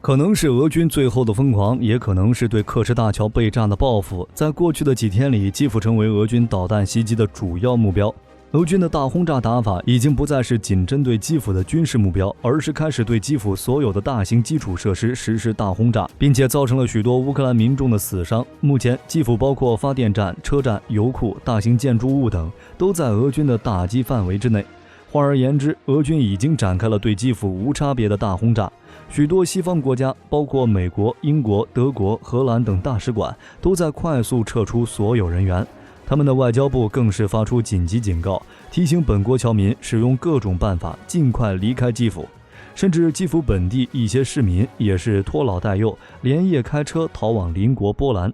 可能是俄军最后的疯狂，也可能是对克什大桥被炸的报复。在过去的几天里，基辅成为俄军导弹袭击的主要目标。俄军的大轰炸打法已经不再是仅针对基辅的军事目标，而是开始对基辅所有的大型基础设施实施大轰炸，并且造成了许多乌克兰民众的死伤。目前，基辅包括发电站、车站、油库、大型建筑物等，都在俄军的打击范围之内。换而言之，俄军已经展开了对基辅无差别的大轰炸。许多西方国家，包括美国、英国、德国、荷兰等大使馆，都在快速撤出所有人员。他们的外交部更是发出紧急警告，提醒本国侨民使用各种办法尽快离开基辅。甚至基辅本地一些市民也是拖老带幼，连夜开车逃往邻国波兰。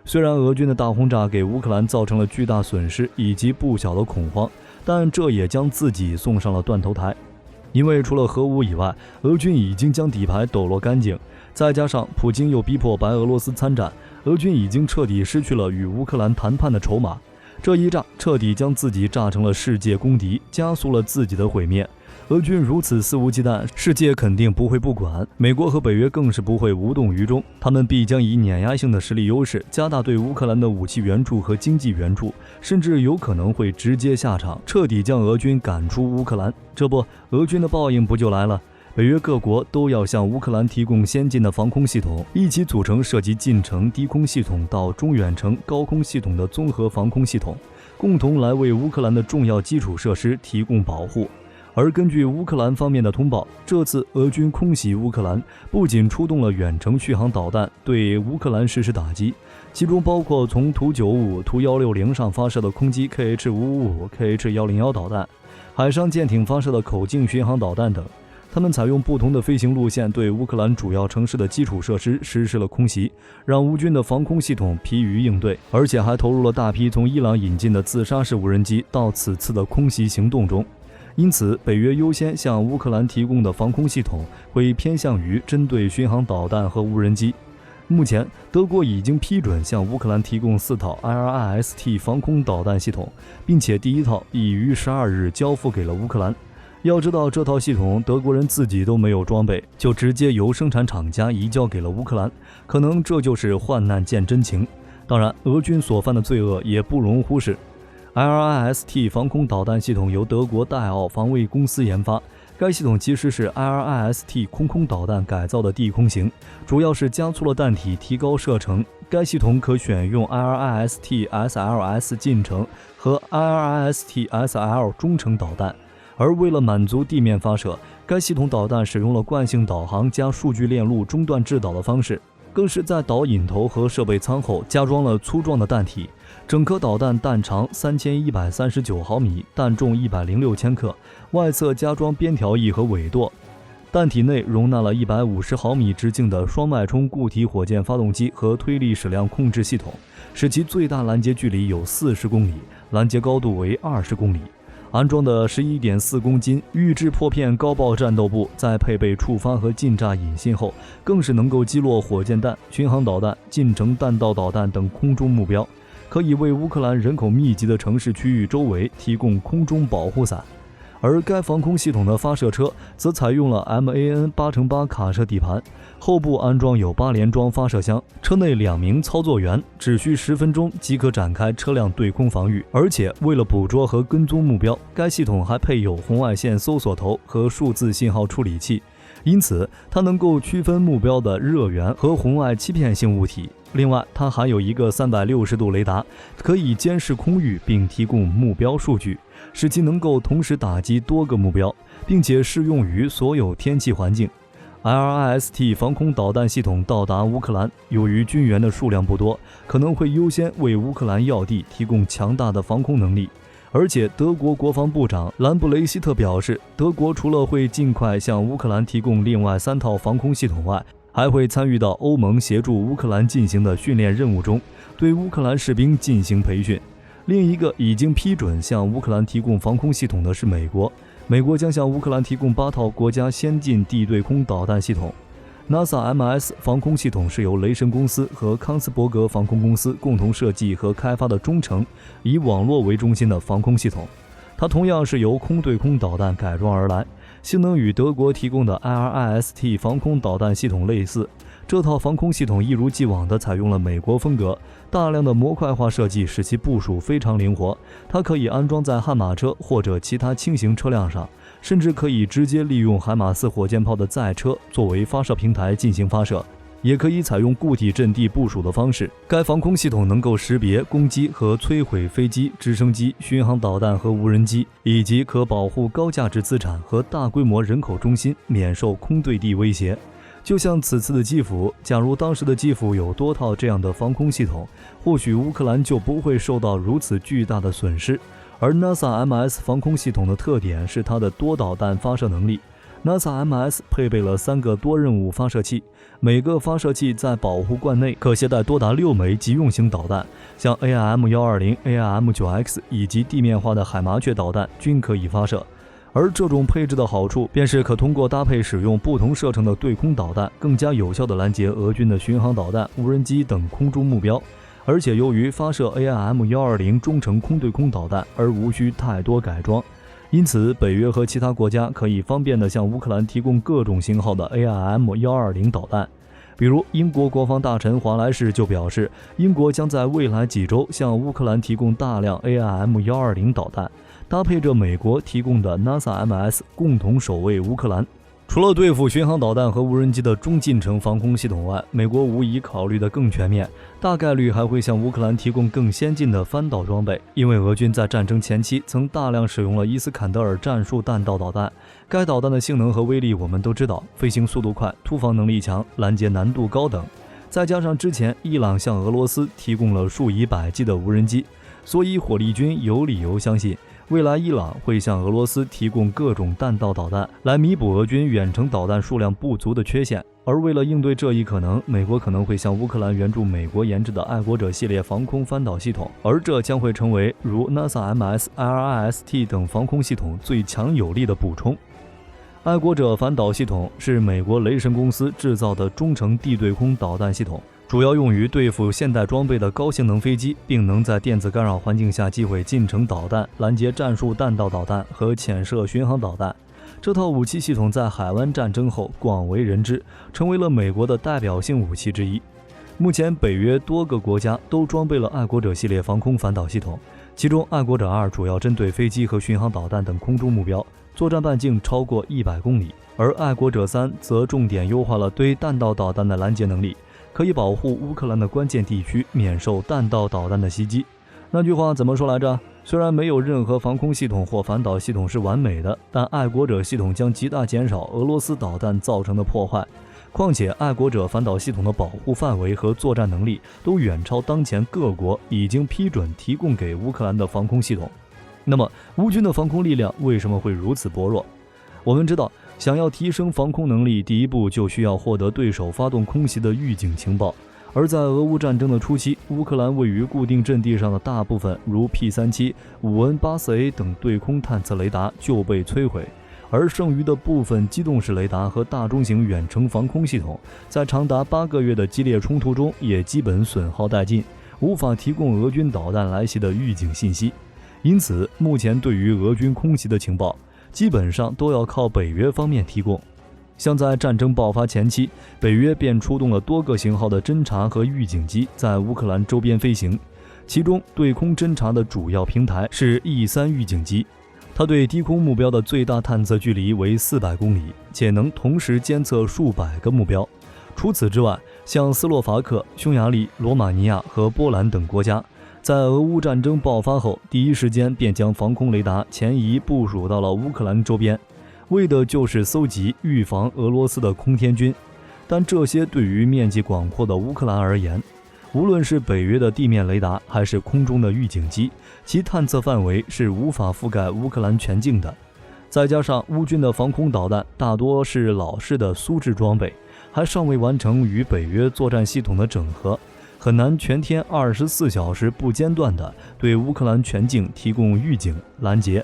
虽然俄军的大轰炸给乌克兰造成了巨大损失以及不小的恐慌，但这也将自己送上了断头台。因为除了核武以外，俄军已经将底牌抖落干净，再加上普京又逼迫白俄罗斯参战，俄军已经彻底失去了与乌克兰谈判的筹码。这一炸彻底将自己炸成了世界公敌，加速了自己的毁灭。俄军如此肆无忌惮，世界肯定不会不管，美国和北约更是不会无动于衷，他们必将以碾压性的实力优势，加大对乌克兰的武器援助和经济援助，甚至有可能会直接下场，彻底将俄军赶出乌克兰。这不，俄军的报应不就来了？北约各国都要向乌克兰提供先进的防空系统，一起组成涉及近程低空系统到中远程高空系统的综合防空系统，共同来为乌克兰的重要基础设施提供保护。而根据乌克兰方面的通报，这次俄军空袭乌克兰不仅出动了远程续航导弹对乌克兰实施打击，其中包括从图95、图160上发射的空击 KH-555、KH-101导弹，海上舰艇发射的口径巡航导弹等。他们采用不同的飞行路线对乌克兰主要城市的基础设施实施了空袭，让乌军的防空系统疲于应对，而且还投入了大批从伊朗引进的自杀式无人机到此次的空袭行动中。因此，北约优先向乌克兰提供的防空系统会偏向于针对巡航导弹和无人机。目前，德国已经批准向乌克兰提供4套 IRIS-T 防空导弹系统，并且第1套已于12日交付给了乌克兰。要知道，这套系统德国人自己都没有装备，就直接由生产厂家移交给了乌克兰，可能这就是患难见真情。当然，俄军所犯的罪恶也不容忽视。IRIS-T 防空导弹系统由德国戴奥防卫公司研发，该系统其实是 IRIS-T 空导弹改造的地空型，主要是加粗了弹体，提高射程。该系统可选用 IRIS-T SLS 近程和 IRIS-T SL 中程导弹，而为了满足地面发射，该系统导弹使用了惯性导航加数据链路中断制导的方式，更是在导引头和设备舱后加装了粗壮的弹体。整颗导弹弹长3139毫米，弹重106千克，外侧加装边条翼和尾舵。弹体内容纳了150毫米直径的双脉冲固体火箭发动机和推力矢量控制系统，使其最大拦截距离有40公里，拦截高度为20公里。安装的11.4公斤预制破片高爆战斗部，在配备触发和近炸引信后，更是能够击落火箭弹、巡航导弹、近程弹道导弹等空中目标，可以为乌克兰人口密集的城市区域周围提供空中保护伞。而该防空系统的发射车则采用了 MAN 8×8卡车底盘，后部安装有8连装发射箱，车内2名操作员只需10分钟即可展开车辆对空防御。而且为了捕捉和跟踪目标，该系统还配有红外线搜索头和数字信号处理器，因此它能够区分目标的热源和红外欺骗性物体。另外，它还有一个360度雷达，可以监视空域并提供目标数据，使其能够同时打击多个目标，并且适用于所有天气环境。IRIS-T 防空导弹系统到达乌克兰，由于军援的数量不多，可能会优先为乌克兰要地提供强大的防空能力。而且，德国国防部长兰布雷希特表示，德国除了会尽快向乌克兰提供另外3套防空系统外，还会参与到欧盟协助乌克兰进行的训练任务中，对乌克兰士兵进行培训。另一个已经批准向乌克兰提供防空系统的是美国，美国将向乌克兰提供8套国家先进地对空导弹系统。NASA MS 防空系统是由雷神公司和康斯伯格防空公司共同设计和开发的中程以网络为中心的防空系统，它同样是由空对空导弹改装而来，性能与德国提供的 IRIS-T 防空导弹系统类似。这套防空系统一如既往地采用了美国风格，大量的模块化设计使其部署非常灵活。它可以安装在悍马车或者其他轻型车辆上，甚至可以直接利用海马斯火箭炮的载车作为发射平台进行发射，也可以采用固体阵地部署的方式。该防空系统能够识别、攻击和摧毁飞机、直升机、巡航导弹和无人机，以及可保护高价值资产和大规模人口中心免受空对地威胁。就像此次的基辅，假如当时的基辅有多套这样的防空系统，或许乌克兰就不会受到如此巨大的损失。而 NASA MS 防空系统的特点是它的多导弹发射能力。NASA MS 配备了3个多任务发射器，每个发射器在保护罐内可携带多达6枚急用型导弹，像 AIM-120、AIM-9X 以及地面化的海麻雀导弹均可以发射。而这种配置的好处，便是可通过搭配使用不同射程的对空导弹，更加有效地拦截俄军的巡航导弹、无人机等空中目标。而且由于发射 AIM-120中程空对空导弹而无需太多改装，因此北约和其他国家可以方便地向乌克兰提供各种型号的 AIM-120导弹。比如英国国防大臣华莱士就表示，英国将在未来几周向乌克兰提供大量 AIM-120导弹，搭配着美国提供的 NASA MS 共同守卫乌克兰。除了对付巡航导弹和无人机的中近程防空系统外，美国无疑考虑得更全面，大概率还会向乌克兰提供更先进的翻导装备。因为俄军在战争前期曾大量使用了伊斯坎德尔战术弹道导弹，该导弹的性能和威力我们都知道，飞行速度快，突防能力强，拦截难度高等。再加上之前伊朗向俄罗斯提供了数以百计的无人机，所以火力军有理由相信未来伊朗会向俄罗斯提供各种弹道导弹，来弥补俄军远程导弹数量不足的缺陷。而为了应对这一可能，美国可能会向乌克兰援助美国研制的爱国者系列防空翻导系统，而这将会成为如 NASA MS、IRIS-T 等防空系统最强有力的补充。爱国者反导系统是美国雷神公司制造的中程地对空导弹系统，主要用于对付现代装备的高性能飞机，并能在电子干扰环境下击毁近程导弹、拦截战术弹道导弹和潜射巡航导弹。这套武器系统在海湾战争后广为人知，成为了美国的代表性武器之一。目前北约多个国家都装备了爱国者系列防空反导系统，其中爱国者2主要针对飞机和巡航导弹等空中目标，作战半径超过100公里，而爱国者3则重点优化了对弹道导弹的拦截能力，可以保护乌克兰的关键地区免受弹道导弹的袭击。那句话怎么说来着？虽然没有任何防空系统或反导系统是完美的，但爱国者系统将极大减少俄罗斯导弹造成的破坏。况且爱国者反导系统的保护范围和作战能力都远超当前各国已经批准提供给乌克兰的防空系统。那么乌军的防空力量为什么会如此薄弱？我们知道，想要提升防空能力，第一步就需要获得对手发动空袭的预警情报。而在俄乌战争的初期，乌克兰位于固定阵地上的大部分如 P-37、5N-84A 等对空探测雷达就被摧毁，而剩余的部分机动式雷达和大中型远程防空系统，在长达8个月的激烈冲突中也基本损耗殆尽，无法提供俄军导弹来袭的预警信息。因此，目前对于俄军空袭的情报，基本上都要靠北约方面提供。像在战争爆发前期，北约便出动了多个型号的侦察和预警机在乌克兰周边飞行，其中对空侦察的主要平台是 E3 预警机，它对低空目标的最大探测距离为400公里，且能同时监测数百个目标。除此之外，像斯洛伐克、匈牙利、罗马尼亚和波兰等国家，在俄乌战争爆发后，第一时间便将防空雷达前移部署到了乌克兰周边，为的就是搜集预防俄罗斯的空天军。但这些对于面积广阔的乌克兰而言，无论是北约的地面雷达还是空中的预警机，其探测范围是无法覆盖乌克兰全境的。再加上乌军的防空导弹大多是老式的苏制装备，还尚未完成与北约作战系统的整合，很难全天24小时不间断地对乌克兰全境提供预警拦截。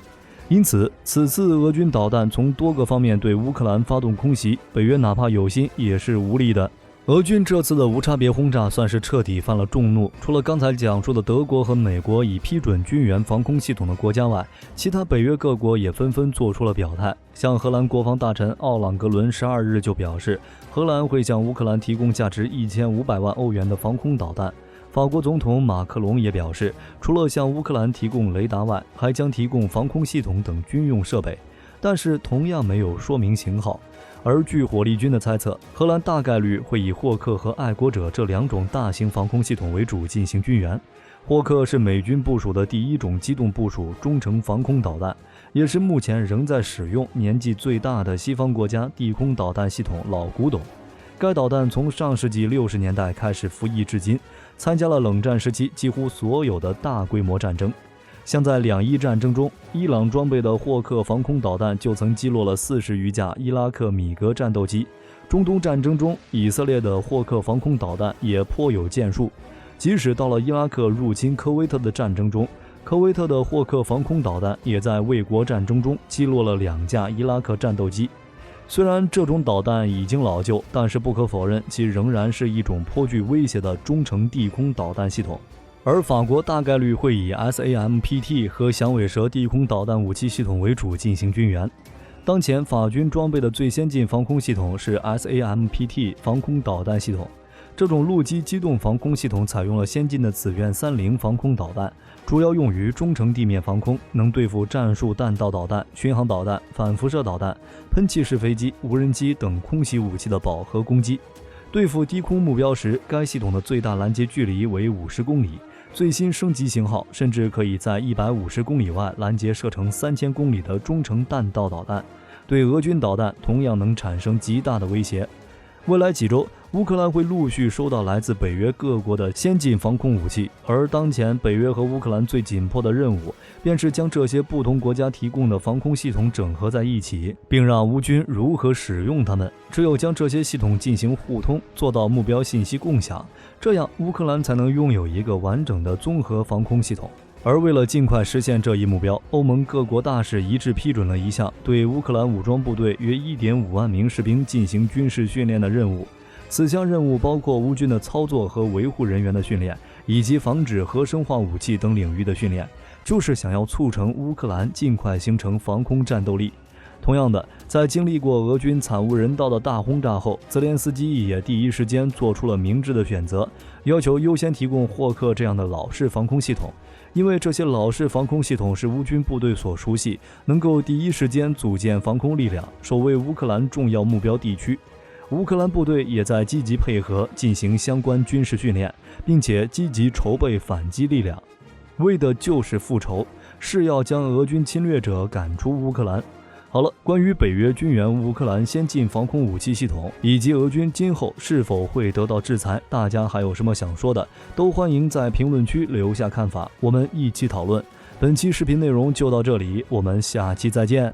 因此，此次俄军导弹从多个方面对乌克兰发动空袭，北约哪怕有心也是无力的。俄军这次的无差别轰炸算是彻底犯了众怒，除了刚才讲述的德国和美国已批准军援防空系统的国家外，其他北约各国也纷纷做出了表态。像荷兰国防大臣奥朗格伦12日就表示，荷兰会向乌克兰提供价值1500万欧元的防空导弹。法国总统马克龙也表示，除了向乌克兰提供雷达外，还将提供防空系统等军用设备，但是同样没有说明型号。而据火力军的猜测，荷兰大概率会以霍克和爱国者这2种大型防空系统为主进行军援。霍克是美军部署的第1种机动部署中程防空导弹，也是目前仍在使用、年纪最大的西方国家地空导弹系统老古董。该导弹从上世纪60年代开始服役至今，参加了冷战时期几乎所有的大规模战争。像在两伊战争中，伊朗装备的霍克防空导弹就曾击落了40余架伊拉克米格战斗机。中东战争中，以色列的霍克防空导弹也颇有建树。即使到了伊拉克入侵科威特的战争中，科威特的霍克防空导弹也在卫国战争中击落了2架伊拉克战斗机。虽然这种导弹已经老旧，但是不可否认，其仍然是一种颇具威胁的中程地空导弹系统。而法国大概率会以 SAMPT 和响尾蛇地空导弹武器系统为主进行军援。当前法军装备的最先进防空系统是 SAMPT 防空导弹系统，这种陆基机动防空系统采用了先进的紫苑30防空导弹，主要用于中程地面防空，能对付战术弹道导弹、巡航导弹、反辐射导弹、喷气式飞机、无人机等空袭武器的饱和攻击。对付低空目标时，该系统的最大拦截距离为50公里，最新升级型号甚至可以在150公里外拦截射程3000公里的中程弹道导弹，对俄军导弹同样能产生极大的威胁。未来几周，乌克兰会陆续收到来自北约各国的先进防空武器，而当前北约和乌克兰最紧迫的任务，便是将这些不同国家提供的防空系统整合在一起，并让乌军如何使用它们。只有将这些系统进行互通，做到目标信息共享，这样乌克兰才能拥有一个完整的综合防空系统。而为了尽快实现这一目标，欧盟各国大使一致批准了一项对乌克兰武装部队约 1.5 万名士兵进行军事训练的任务。此项任务包括乌军的操作和维护人员的训练，以及防止核生化武器等领域的训练，就是想要促成乌克兰尽快形成防空战斗力。同样的，在经历过俄军惨无人道的大轰炸后，泽连斯基也第一时间做出了明智的选择，要求优先提供霍克这样的老式防空系统，因为这些老式防空系统是乌军部队所熟悉，能够第一时间组建防空力量，守卫乌克兰重要目标地区。乌克兰部队也在积极配合进行相关军事训练，并且积极筹备反击力量，为的就是复仇，是要将俄军侵略者赶出乌克兰。好了，关于北约军援乌克兰先进防空武器系统，以及俄军今后是否会得到制裁，大家还有什么想说的，都欢迎在评论区留下看法，我们一起讨论。本期视频内容就到这里，我们下期再见。